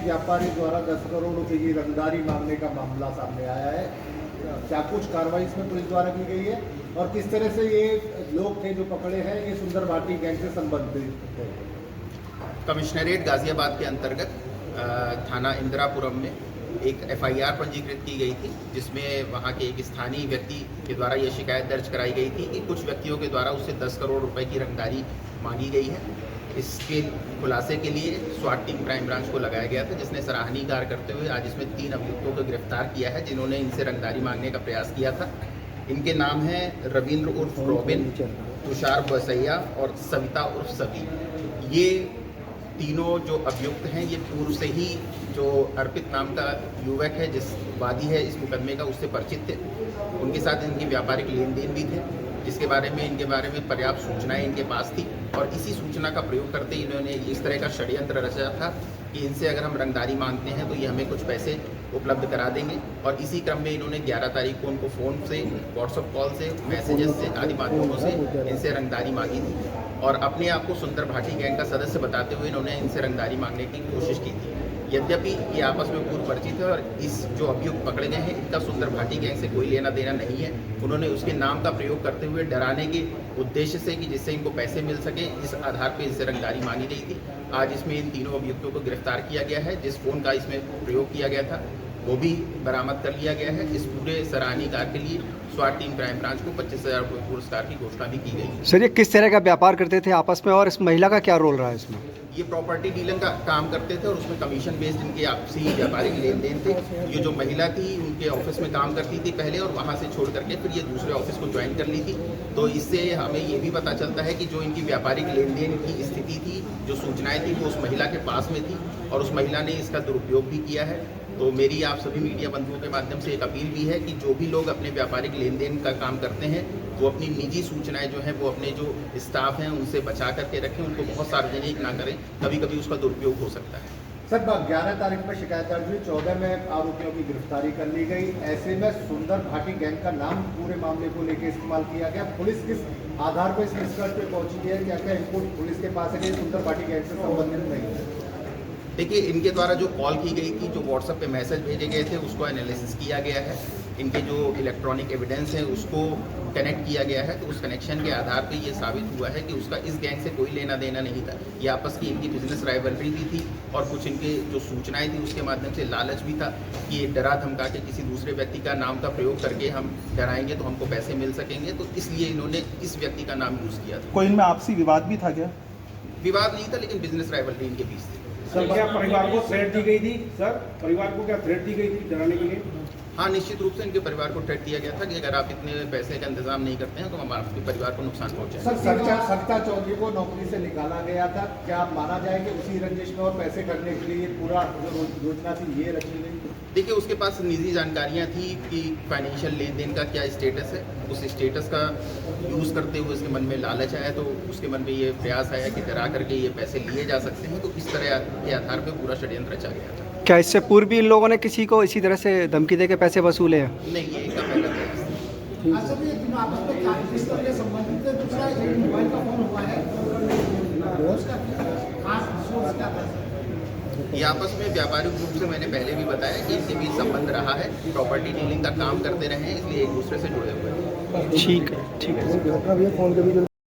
व्यापारी द्वारा 10 करोड़ रुपए की रंगदारी मांगने का मामला सामने आया है। क्या कुछ कार्रवाई इसमें पुलिस द्वारा की गई है और किस तरह से ये लोग थे जो पकड़े हैं, ये सुंदर भाटी गैंग से संबंधित थे? कमिश्नरेट गाजियाबाद के अंतर्गत थाना इंदिरापुरम में एक एफआईआर पंजीकृत की गई थी, जिसमें वहां के एक स्थानीय व्यक्ति के द्वारा ये शिकायत दर्ज कराई गई थी कि कुछ व्यक्तियों के द्वारा उससे 10 करोड़ रुपए की रंगदारी मांगी गई है। इसके खुलासे के लिए स्वाट टीम क्राइम ब्रांच को लगाया गया था, जिसने सराहनीय कार्य करते हुए आज इसमें 3 अभियुक्तों को गिरफ्तार किया है, जिन्होंने इनसे रंगदारी मांगने का प्रयास किया था। इनके नाम हैं रविंद्र उर्फ रॉबिन, तुषार बसैया और सविता उर्फ सभी। ये तीनों जो अभियुक्त हैं ये पूर्व से ही जो अर्पित नाम का युवक है, जिस वादी है इस मुकदमे का, उससे परिचित थे। उनके साथ इनकी व्यापारिक लेन देन भी थे, जिसके बारे में इनके बारे में पर्याप्त सूचनाएं इनके पास थी और इसी सूचना का प्रयोग करते इन्होंने इस तरह का षड्यंत्र रचा था कि इनसे अगर हम रंगदारी मांगते हैं तो ये हमें कुछ पैसे उपलब्ध करा देंगे। और इसी क्रम में इन्होंने 11 तारीख को उनको फ़ोन से, व्हाट्सअप कॉल से, मैसेजेस से आदि माध्यमों से इनसे रंगदारी मांगी थी और अपने आप को सुंदर भाटी गैंग का सदस्य बताते हुए इन्होंने इनसे रंगदारी मांगने की कोशिश की थी। यद्यपि ये आपस में पूर्व परिचित है और इस जो अभियुक्त पकड़े गए हैं इनका सुंदर भाटी गैंग से कोई लेना देना नहीं है। उन्होंने उसके नाम का प्रयोग करते हुए डराने के उद्देश्य से कि जिससे इनको पैसे मिल सके, इस आधार पर इनसे रंगदारी मांगी गई थी। आज इसमें इन तीनों अभियुक्तों को गिरफ्तार किया गया है। जिस फ़ोन का इसमें प्रयोग किया गया था वो भी बरामद कर लिया गया है। इस पूरे सराहनीय कार्य के लिए स्वाट टीम क्राइम ब्रांच को 25,000 रुपये पुरस्कार की घोषणा भी की गई है। सर, ये किस तरह का व्यापार करते थे आपस में और इस महिला का क्या रोल रहा है इसमें? ये प्रॉपर्टी डीलिंग का काम करते थे और उसमें कमीशन बेस्ड इनके आपसी व्यापारिक लेन देन थे। ये जो महिला थी उनके ऑफिस में काम करती थी पहले और वहाँ से छोड़ करके फिर ये दूसरे ऑफिस को ज्वाइन कर ली थी। तो इससे हमें ये भी पता चलता है कि जो इनकी व्यापारिक लेन देन की स्थिति थी, जो सूचनाएं थी, वो उस महिला के पास में थी और उस महिला ने इसका दुरुपयोग भी किया है। तो मेरी आप सभी मीडिया बंधुओं के माध्यम से एक अपील भी है कि जो भी लोग अपने व्यापारिक लेन देन का काम करते हैं वो अपनी निजी सूचनाएं जो हैं वो अपने जो स्टाफ हैं उनसे बचा करके रखें, उनको बहुत सार्वजनिक ना करें, कभी कभी उसका दुरुपयोग हो सकता है। सर, 11 तारीख पर शिकायत दर्ज हुई, 14 में आरोपियों की गिरफ्तारी कर ली गई। ऐसे में सुंदर भाटी गैंग का नाम पूरे मामले को लेकर इस्तेमाल किया गया। पुलिस किस आधार पर इस निष्कर्ष पे पहुंची है? क्या इनपुट पुलिस के पास है कि सुंदर भाटी गैंग से संबंधित नहीं है? देखिए, इनके द्वारा जो कॉल की गई थी, जो व्हाट्सएप पे मैसेज भेजे गए थे, उसको एनालिसिस किया गया है। इनके जो इलेक्ट्रॉनिक एविडेंस है उसको कनेक्ट किया गया है। तो उस कनेक्शन के आधार पे ये साबित हुआ है कि उसका इस गैंग से कोई लेना देना नहीं था। ये आपस की इनकी बिजनेस राइवलरी भी थी और कुछ इनके जो सूचनाएं थी उसके माध्यम से लालच भी था कि ये डरा धमका के किसी दूसरे व्यक्ति का नाम का प्रयोग करके हम डराएंगे तो हमको पैसे मिल सकेंगे। तो इसलिए इन्होंने इस व्यक्ति का नाम यूज़ किया था। कोई इनमें आपसी विवाद भी था क्या? विवाद नहीं था, लेकिन बिजनेस राइवलरी इनके बीच थी। सर, क्या परिवार को थ्रेट दी गई थी? सर, परिवार को क्या थ्रेट दी गई थी डराने के लिए? हाँ, निश्चित रूप से इनके परिवार को थ्रेट दिया गया था कि अगर आप इतने पैसे का इंतजाम नहीं करते हैं तो हम आपके परिवार को नुकसान पहुंचाएंगे। सर, सरिता चौधरी को नौकरी से निकाला गया था। क्या माना जाए कि उसी रंजिश में और पैसे करने के लिए पूरा जो योजना थी ये रची गई? देखिए, उसके पास निजी जानकारियां थी कि फाइनेंशियल लेन देन का क्या स्टेटस है। उस स्टेटस का यूज़ करते हुए उसके मन में लालच आया, तो उसके मन में ये प्रयास आया कि डरा करके ये पैसे लिए जा सकते हैं। तो इस तरह के आधार पर पूरा षड्यंत्र रचा गया था। क्या इससे पूर्व भी इन लोगों ने किसी को इसी तरह से धमकी दे के पैसे वसूले हैं? नहीं, ये इनका पहला प्रयास था। ये आपस में व्यापारिक रूप से मैंने पहले भी बताया कि इनके बीच संबंध रहा है। प्रॉपर्टी डीलिंग का काम करते रहे हैं, इसलिए एक दूसरे से जुड़े हुए हैं। ठीक है।